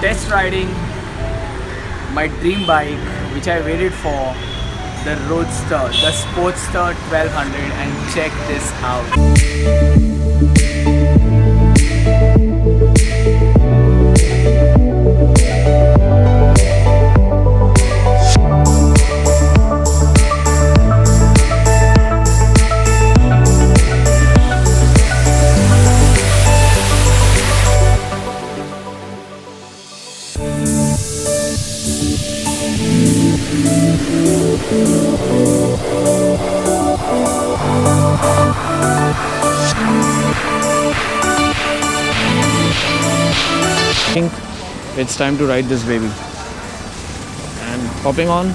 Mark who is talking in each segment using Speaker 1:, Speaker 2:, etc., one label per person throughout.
Speaker 1: test riding my dream bike which I waited for, the Roadster, the Sportster 1200, and check this out.
Speaker 2: I think it's time to ride this baby. And hopping on.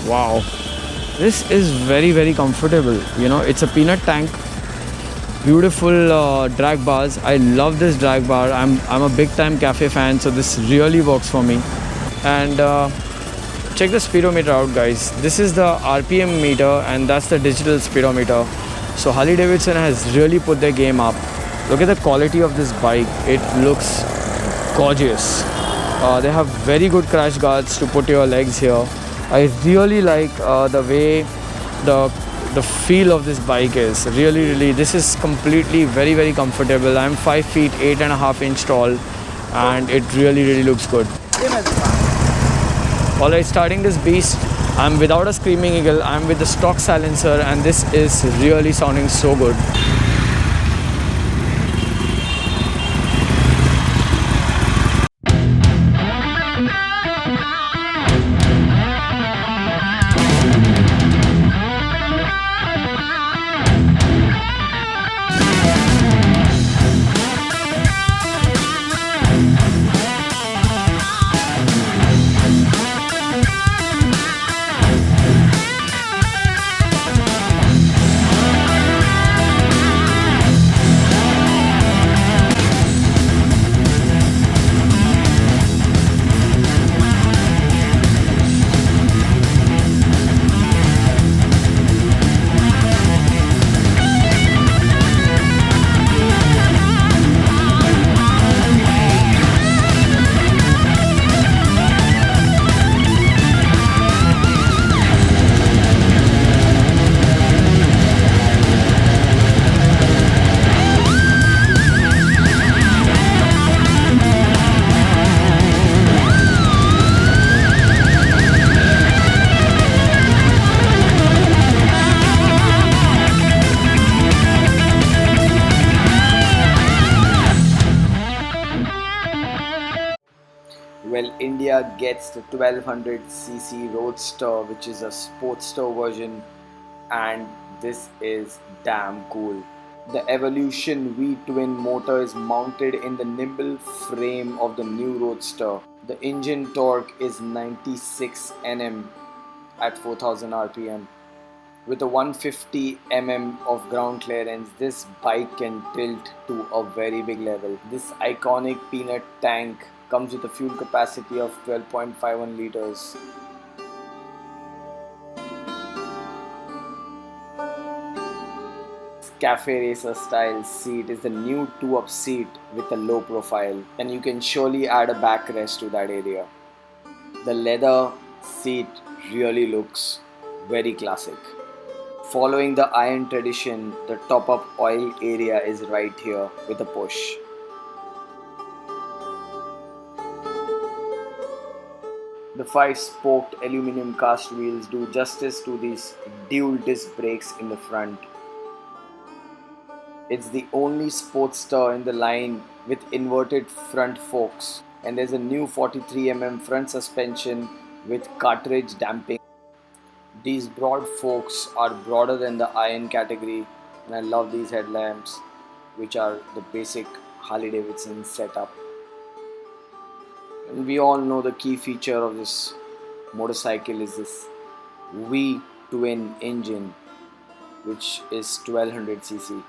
Speaker 2: Wow, this is very comfortable. You know, it's a peanut tank, beautiful drag bars. I love this drag bar. I'm a big time cafe fan, so this really works for me. And check the speedometer out, guys. This is the RPM meter and that's the digital speedometer. So Harley Davidson has really put their game up. Look at the quality of this bike. It looks gorgeous. They have very good crash guards to put your legs here. I really like the way the feel of this bike is. Really, this is completely very comfortable. I'm 5 feet 8.5 inch tall, and it really looks good. Alright, starting this beast. I'm without a Screaming Eagle. I'm with the stock silencer, and this is really sounding so good.
Speaker 1: Well, India gets the 1200cc Roadster, which is a Sportster version, and this is damn cool. The Evolution V twin motor is mounted in the nimble frame of the new Roadster. The engine torque is 96 Nm at 4000 rpm. With a 150 mm of ground clearance, this bike can tilt to a very big level. This iconic peanut tank comes with a fuel capacity of 12.51 liters. Cafe racer style seat is the new 2-up seat with a low profile, and you can surely add a backrest to that area. The leather seat really looks very classic. Following the iron tradition, the top-up oil area is right here with a push. The 5-spoked aluminum cast wheels do justice to these dual disc brakes in the front. It's the only Sportster in the line with inverted front forks, and there's a new 43 mm front suspension with cartridge damping. These broad forks are broader than the iron category, and I love these headlamps, which are the basic Harley Davidson setup. And we all know the key feature of this motorcycle is this V twin engine, which is 1200cc.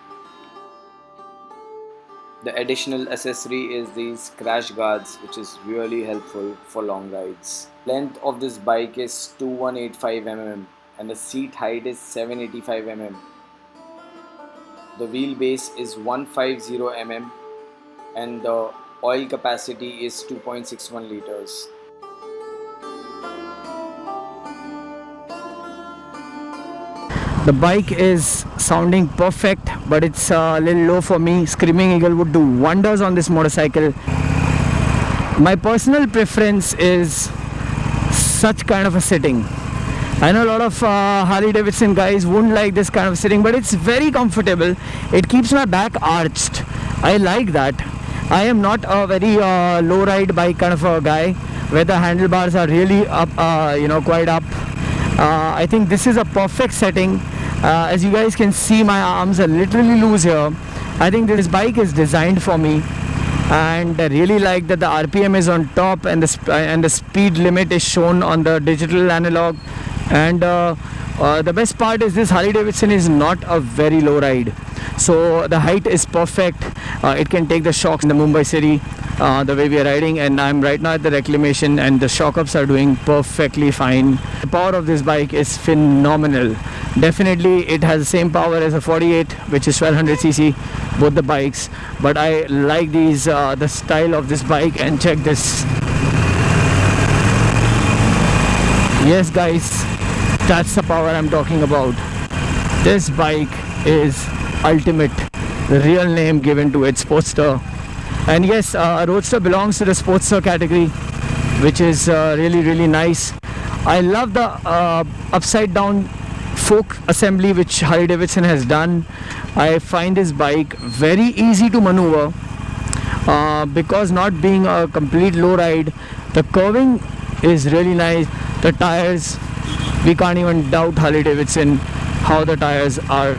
Speaker 1: The additional accessory is these crash guards, which is really helpful for long rides. Length of this bike is 2185 mm and the seat height is 785 mm. The wheelbase is 150 mm and the oil capacity is 2.61 liters.
Speaker 2: The bike is sounding perfect, but it's a little low for me. Screaming Eagle would do wonders on this motorcycle. My personal preference is such kind of a sitting. I know a lot of Harley Davidson guys wouldn't like this kind of sitting, but it's very comfortable. It keeps my back arched. I like that. I am not a very low ride bike kind of a guy where the handlebars are really up, quite up. I think this is a perfect setting. As you guys can see, my arms are literally loose here. I think this bike is designed for me, and I really like that the RPM is on top and the speed limit is shown on the digital analog. And the best part is this Harley Davidson is not a very low ride, so the height is perfect. It can take the shocks in the Mumbai city the way we are riding, and I'm right now at the reclamation and the shock ups are doing perfectly fine. The power of this bike is phenomenal. Definitely it has the same power as a 48, which is 1200cc, both the bikes, but I like the style of this bike. And check this. Yes guys, that's the power I'm talking about. This bike is ultimate, the real name given to it, Sportster. And yes, Roadster belongs to the Sportster category, which is really nice. I love the upside down fork assembly which Harley Davidson has done. I find this bike very easy to maneuver because not being a complete low ride, the curving is really nice. The tires, we can't even doubt Harley Davidson how the tires are.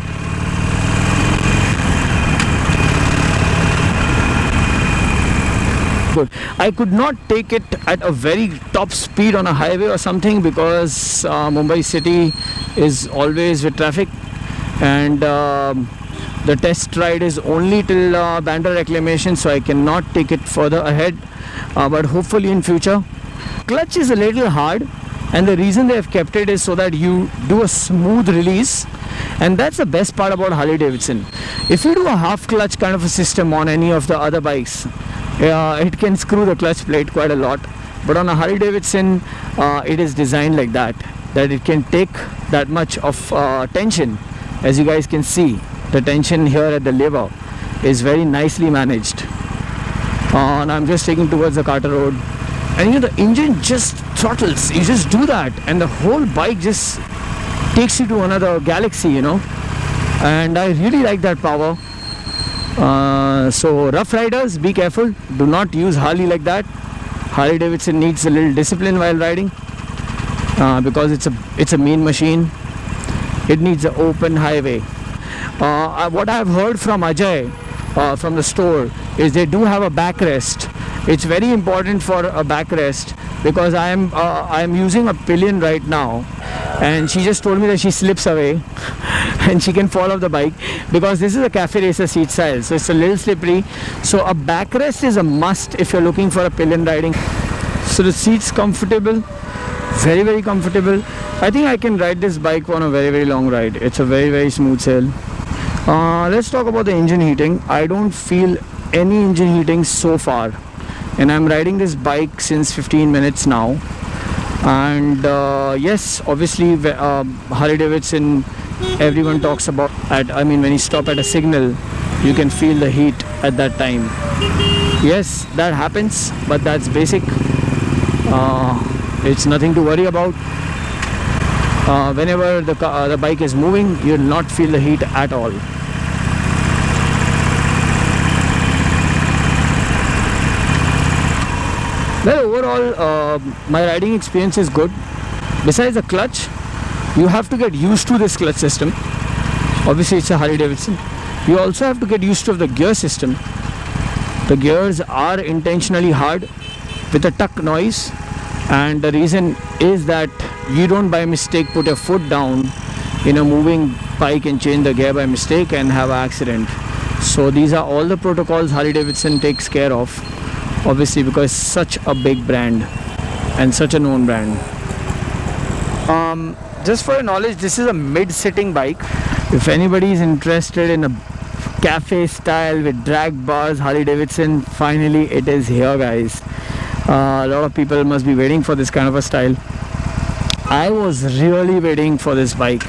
Speaker 2: Good. I could not take it at a very top speed on a highway or something because Mumbai city is always with traffic, and the test ride is only till Bandra reclamation, so I cannot take it further ahead, but hopefully in future. Clutch is a little hard, and the reason they have kept it is so that you do a smooth release, and that's the best part about Harley Davidson. If you do a half clutch kind of a system on any of the other bikes, it can screw the clutch plate quite a lot, but on a Harley Davidson it is designed like that it can take that much of tension. As you guys can see, the tension here at the lever is very nicely managed. And I'm just taking towards the Carter Road, and the engine just throttles. You just do that and the whole bike just takes you to another galaxy, and I really like that power. So rough riders, be careful, do not use Harley like that. Harley Davidson needs a little discipline while riding because it's a mean machine. It needs an open highway. What I've heard from Ajay from the store is they do have a backrest. It's very important for a backrest because I am using a pillion right now, and she just told me that she slips away and she can fall off the bike because this is a cafe racer seat style, so it's a little slippery. So a backrest is a must if you're looking for a pillion riding. So the seat's comfortable, very comfortable. I think I can ride this bike on a very long ride. It's a very smooth sail. Let's talk about the engine heating. I don't feel any engine heating so far, and I'm riding this bike since 15 minutes now. And yes, obviously Harley Davidson, everyone talks about when you stop at a signal, you can feel the heat at that time. Yes, that happens, but that's basic. It's nothing to worry about. Whenever the bike is moving, you'll not feel the heat at all. Well, overall, my riding experience is good. Besides the clutch, you have to get used to this clutch system. Obviously, it's a Harley Davidson. You also have to get used to the gear system. The gears are intentionally hard with a tuck noise, and the reason is that you don't by mistake put your foot down in a moving bike and change the gear by mistake and have an accident. So these are all the protocols Harley Davidson takes care of, obviously, because it's such a big brand and such a known brand. Just for your knowledge, this is a mid-sitting bike. If anybody is interested in a cafe style with drag bars, Harley Davidson. Finally, it is here, guys. A lot of people must be waiting for this kind of a style. I was really waiting for this bike.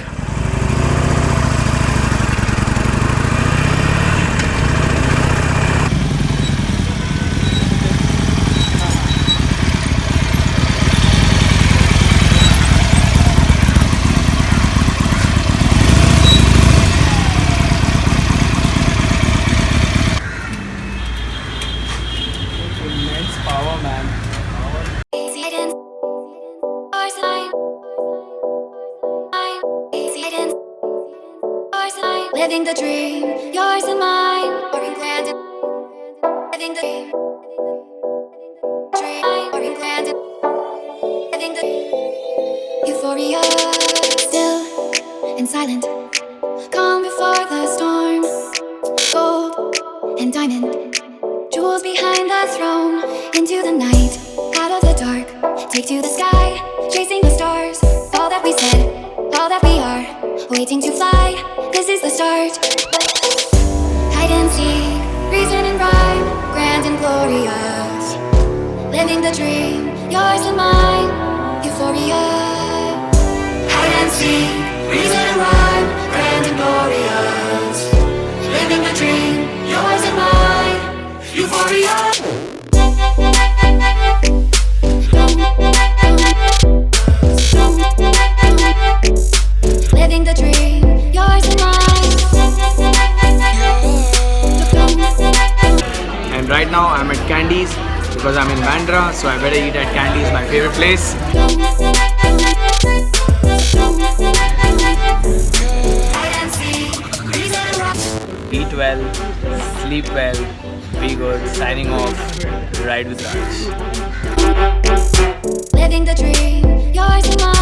Speaker 1: Immense power, man.
Speaker 3: Living the dream, yours and mine, or in grand. Living the dream, or in grand. Living the euphoria, still and silent, calm before the storm. Gold and diamond, jewels behind the throne. Into the night, out of the dark, take to the sky, chasing the stars. All that we said, all that we are, waiting to fly. This is the start. Hide and seek, reason and rhyme, grand and glorious. Living the dream, yours and mine, euphoria. Hide and seek, reason and rhyme, grand and glorious. Living the dream, yours and mine, euphoria. Living the dream, yours and mine.
Speaker 1: And right now I'm at Candies because I'm in Bandra, so I better eat at Candies, my favorite place. Eat well, sleep well, be good. Signing off. Ride with Raj.
Speaker 3: Living the dream, yours and mine.